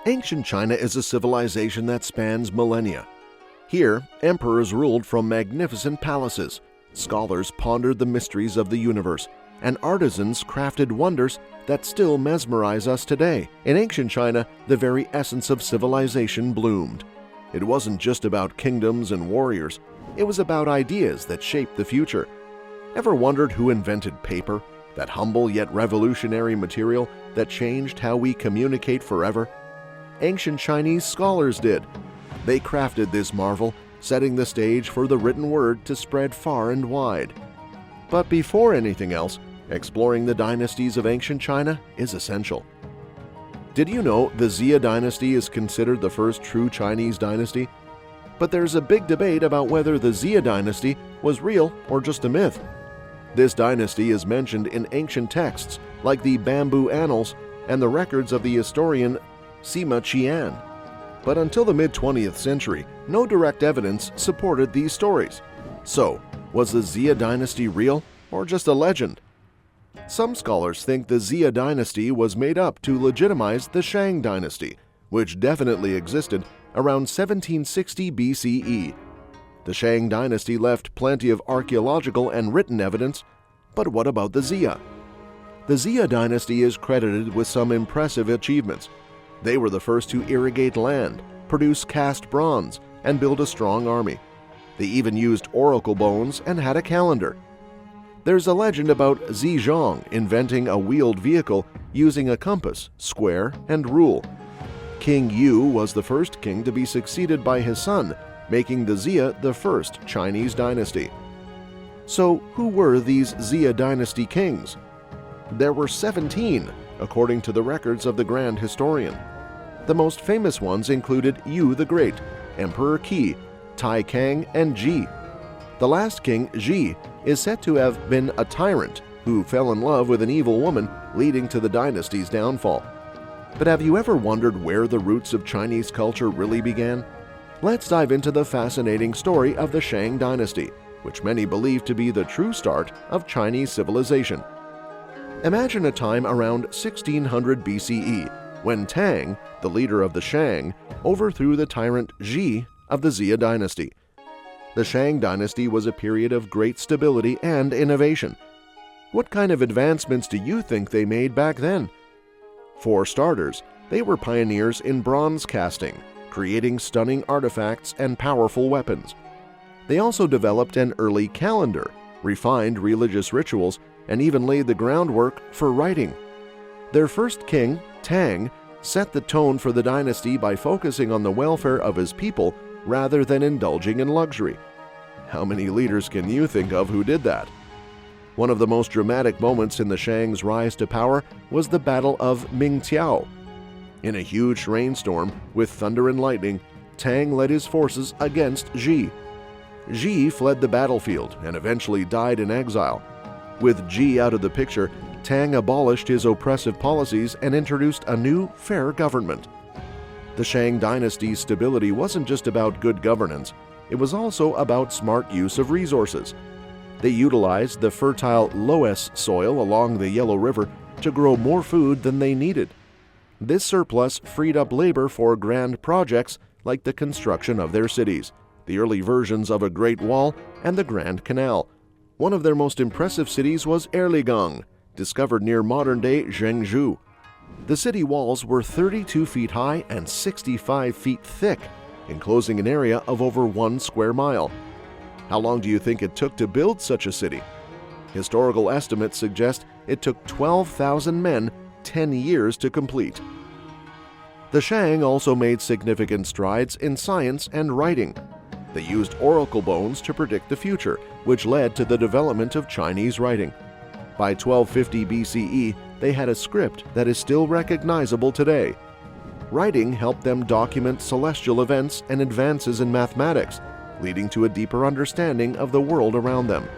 Ancient China is a civilization that spans millennia. Here, emperors ruled from magnificent palaces, scholars pondered the mysteries of the universe, and artisans crafted wonders that still mesmerize us today. In ancient China, the very essence of civilization bloomed. It wasn't just about kingdoms and warriors, it was about ideas that shaped the future. Ever wondered who invented paper, that humble yet revolutionary material that changed how we communicate forever? Ancient Chinese scholars did. They crafted this marvel, setting the stage for the written word to spread far and wide. But before anything else, exploring the dynasties of ancient China is essential. Did you know the Xia Dynasty is considered the first true Chinese dynasty? But there's a big debate about whether the Xia Dynasty was real or just a myth. This dynasty is mentioned in ancient texts like the Bamboo Annals and the records of the historian Sima Qian. But until the mid-20th century, no direct evidence supported these stories. So, was the Xia Dynasty real or just a legend? Some scholars think the Xia Dynasty was made up to legitimize the Shang Dynasty, which definitely existed around 1760 BCE. The Shang Dynasty left plenty of archaeological and written evidence, but what about the Xia? The Xia Dynasty is credited with some impressive achievements. They were the first to irrigate land, produce cast bronze, and build a strong army. They even used oracle bones and had a calendar. There's a legend about Zizhong inventing a wheeled vehicle using a compass, square, and rule. King Yu was the first king to be succeeded by his son, making the Xia the first Chinese dynasty. So, who were these Xia Dynasty kings? There were 17, according to the records of the Grand Historian. The most famous ones included Yu the Great, Emperor Qi, Tai Kang, and Ji. The last king, Ji, is said to have been a tyrant who fell in love with an evil woman, leading to the dynasty's downfall. But have you ever wondered where the roots of Chinese culture really began? Let's dive into the fascinating story of the Shang Dynasty, which many believe to be the true start of Chinese civilization. Imagine a time around 1600 BCE, when Tang, the leader of the Shang, overthrew the tyrant Ji of the Xia Dynasty. The Shang Dynasty was a period of great stability and innovation. What kind of advancements do you think they made back then? For starters, they were pioneers in bronze casting, creating stunning artifacts and powerful weapons. They also developed an early calendar, refined religious rituals, and even laid the groundwork for writing. Their first king, Tang, set the tone for the dynasty by focusing on the welfare of his people rather than indulging in luxury. How many leaders can you think of who did that? One of the most dramatic moments in the Shang's rise to power was the Battle of Mingqiao. In a huge rainstorm with thunder and lightning, Tang led his forces against Ji. Ji fled the battlefield and eventually died in exile. With Ji out of the picture, Tang abolished his oppressive policies and introduced a new, fair government. The Shang Dynasty's stability wasn't just about good governance, it was also about smart use of resources. They utilized the fertile loess soil along the Yellow River to grow more food than they needed. This surplus freed up labor for grand projects like the construction of their cities, the early versions of a Great Wall, and the Grand Canal. One of their most impressive cities was Erligang, discovered near modern-day Zhengzhou. The city walls were 32 feet high and 65 feet thick, enclosing an area of over 1 square mile. How long do you think it took to build such a city? Historical estimates suggest it took 12,000 men 10 years to complete. The Shang also made significant strides in science and writing. They used oracle bones to predict the future, which led to the development of Chinese writing. By 1250 BCE, they had a script that is still recognizable today. Writing helped them document celestial events and advances in mathematics, leading to a deeper understanding of the world around them.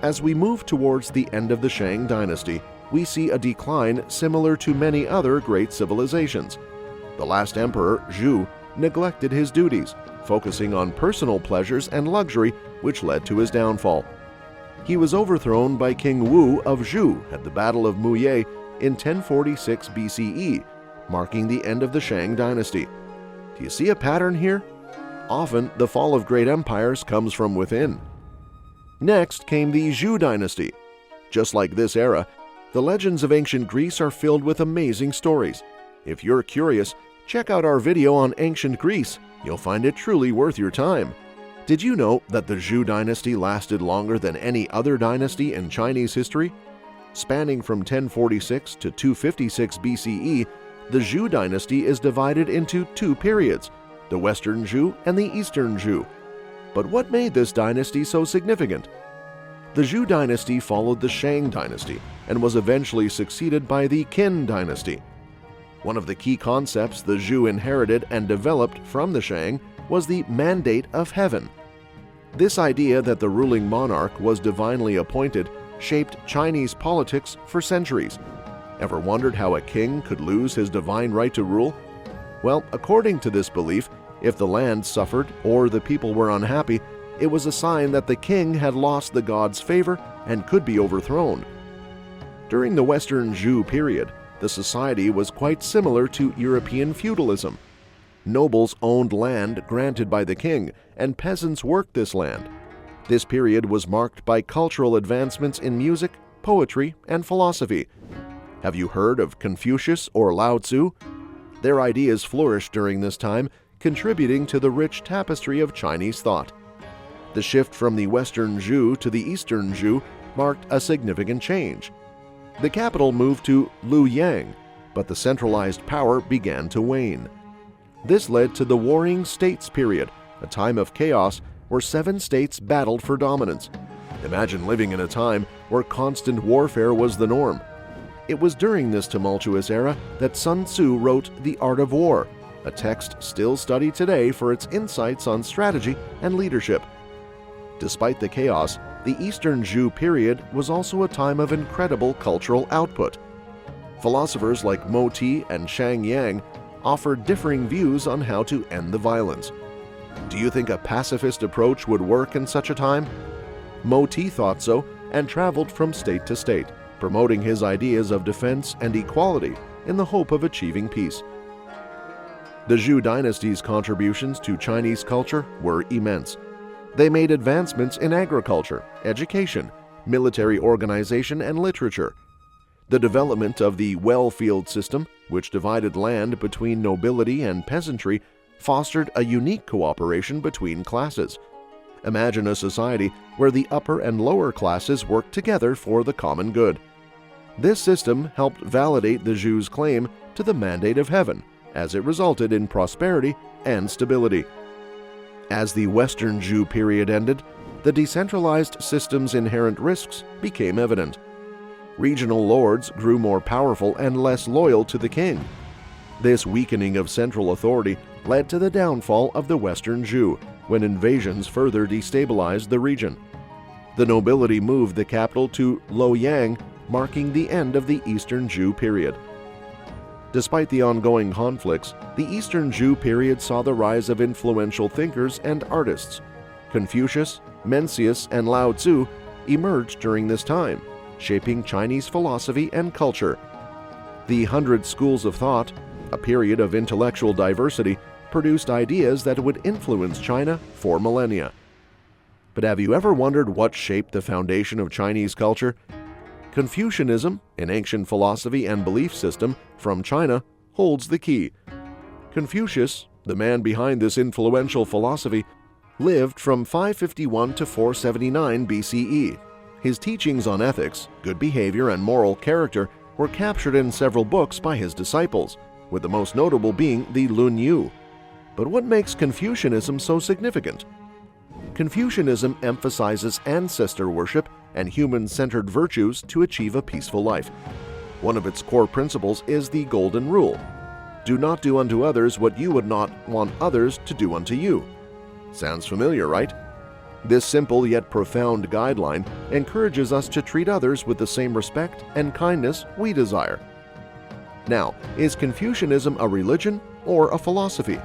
As we move towards the end of the Shang Dynasty, we see a decline similar to many other great civilizations. The last emperor, Zhou, neglected his duties, focusing on personal pleasures and luxury, which led to his downfall. He was overthrown by King Wu of Zhou at the Battle of Muye in 1046 BCE, marking the end of the Shang Dynasty. Do you see a pattern here? Often, the fall of great empires comes from within. Next came the Zhou Dynasty. Just like this era, the legends of ancient Greece are filled with amazing stories. If you're curious, check out our video on ancient Greece. You'll find it truly worth your time. Did you know that the Zhou Dynasty lasted longer than any other dynasty in Chinese history? Spanning from 1046 to 256 BCE, the Zhou Dynasty is divided into two periods, the Western Zhou and the Eastern Zhou. But what made this dynasty so significant? The Zhou Dynasty followed the Shang Dynasty and was eventually succeeded by the Qin Dynasty. One of the key concepts the Zhou inherited and developed from the Shang was the mandate of heaven. This idea that the ruling monarch was divinely appointed shaped Chinese politics for centuries. Ever wondered how a king could lose his divine right to rule? Well, according to this belief, if the land suffered or the people were unhappy, it was a sign that the king had lost the god's favor and could be overthrown. During the Western Zhou period, the society was quite similar to European feudalism. Nobles owned land granted by the king, and peasants worked this land. This period was marked by cultural advancements in music, poetry, and philosophy. Have you heard of Confucius or Lao Tzu? Their ideas flourished during this time, contributing to the rich tapestry of Chinese thought. The shift from the Western Zhou to the Eastern Zhou marked a significant change. The capital moved to Luoyang, but the centralized power began to wane. This led to the Warring States period, a time of chaos where 7 states battled for dominance. Imagine living in a time where constant warfare was the norm. It was during this tumultuous era that Sun Tzu wrote The Art of War, a text still studied today for its insights on strategy and leadership. Despite the chaos, the Eastern Zhou period was also a time of incredible cultural output. Philosophers like Mo Ti and Shang Yang offered differing views on how to end the violence. Do you think a pacifist approach would work in such a time? Mo Ti thought so and traveled from state to state, promoting his ideas of defense and equality in the hope of achieving peace. The Zhou dynasty's contributions to Chinese culture were immense. They made advancements in agriculture, education, military organization, and literature. The development of the well-field system, which divided land between nobility and peasantry, fostered a unique cooperation between classes. Imagine a society where the upper and lower classes worked together for the common good. This system helped validate the Zhou's claim to the mandate of heaven, as it resulted in prosperity and stability. As the Western Zhou period ended, the decentralized system's inherent risks became evident. Regional lords grew more powerful and less loyal to the king. This weakening of central authority led to the downfall of the Western Zhou, when invasions further destabilized the region. The nobility moved the capital to Luoyang, marking the end of the Eastern Zhou period. Despite the ongoing conflicts, the Eastern Zhou period saw the rise of influential thinkers and artists. Confucius, Mencius, and Lao Tzu emerged during this time, shaping Chinese philosophy and culture. The 100 Schools of Thought, a period of intellectual diversity, produced ideas that would influence China for millennia. But have you ever wondered what shaped the foundation of Chinese culture? Confucianism, an ancient philosophy and belief system from China, holds the key. Confucius, the man behind this influential philosophy, lived from 551 to 479 BCE. His teachings on ethics, good behavior, and moral character were captured in several books by his disciples, with the most notable being the Lun Yu. But what makes Confucianism so significant? Confucianism emphasizes ancestor worship and human-centered virtues to achieve a peaceful life. One of its core principles is the Golden Rule: do not do unto others what you would not want others to do unto you. Sounds familiar, right? This simple yet profound guideline encourages us to treat others with the same respect and kindness we desire. Now, is Confucianism a religion or a philosophy?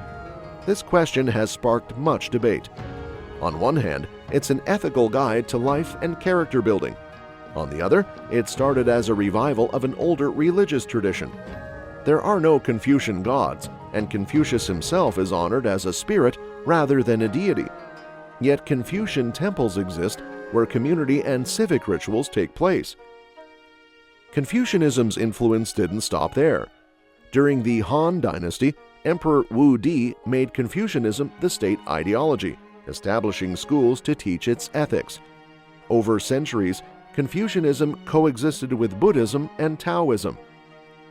This question has sparked much debate. On one hand, it's an ethical guide to life and character building. On the other, it started as a revival of an older religious tradition. There are no Confucian gods, and Confucius himself is honored as a spirit rather than a deity. Yet Confucian temples exist where community and civic rituals take place. Confucianism's influence didn't stop there. During the Han Dynasty, Emperor Wu Di made Confucianism the state ideology, establishing schools to teach its ethics. Over centuries, Confucianism coexisted with Buddhism and Taoism.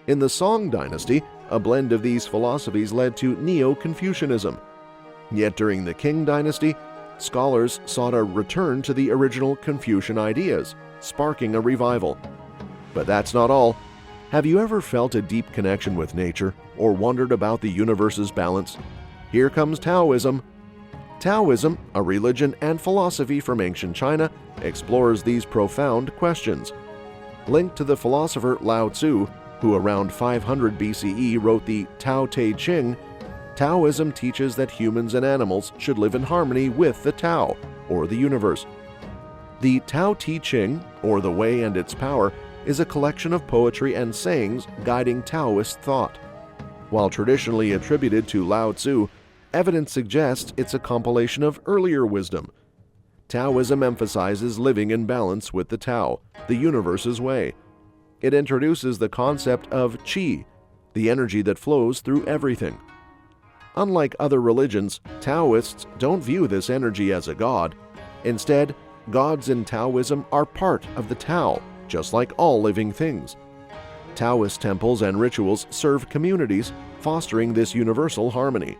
In the Song Dynasty, a blend of these philosophies led to Neo-Confucianism. Yet during the Qing Dynasty, scholars sought a return to the original Confucian ideas, sparking a revival. But that's not all. Have you ever felt a deep connection with nature or wondered about the universe's balance? Here comes Taoism. Taoism, a religion and philosophy from ancient China, explores these profound questions. Linked to the philosopher Lao Tzu, who around 500 BCE wrote the Tao Te Ching, Taoism teaches that humans and animals should live in harmony with the Tao, or the universe. The Tao Te Ching, or the Way and its Power, is a collection of poetry and sayings guiding Taoist thought. While traditionally attributed to Lao Tzu, evidence suggests it's a compilation of earlier wisdom. Taoism emphasizes living in balance with the Tao, the universe's way. It introduces the concept of qi, the energy that flows through everything. Unlike other religions, Taoists don't view this energy as a god. Instead, gods in Taoism are part of the Tao, just like all living things. Taoist temples and rituals serve communities, fostering this universal harmony.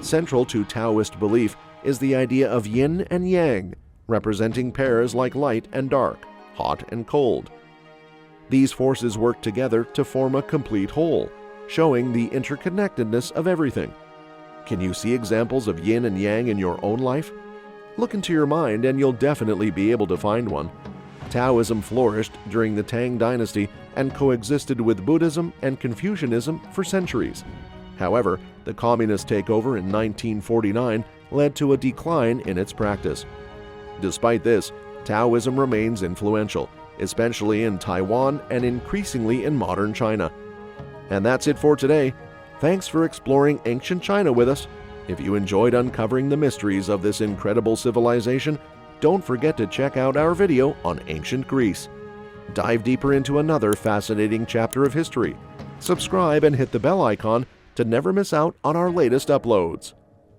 Central to Taoist belief is the idea of yin and yang, representing pairs like light and dark, hot and cold. These forces work together to form a complete whole, showing the interconnectedness of everything. Can you see examples of yin and yang in your own life? Look into your mind and you'll definitely be able to find one. Taoism flourished during the Tang Dynasty and coexisted with Buddhism and Confucianism for centuries. However, the communist takeover in 1949 led to a decline in its practice. Despite this, Taoism remains influential, especially in Taiwan and increasingly in modern China. And that's it for today. Thanks for exploring ancient China with us. If you enjoyed uncovering the mysteries of this incredible civilization, don't forget to check out our video on ancient Greece. Dive deeper into another fascinating chapter of history. Subscribe and hit the bell icon to never miss out on our latest uploads.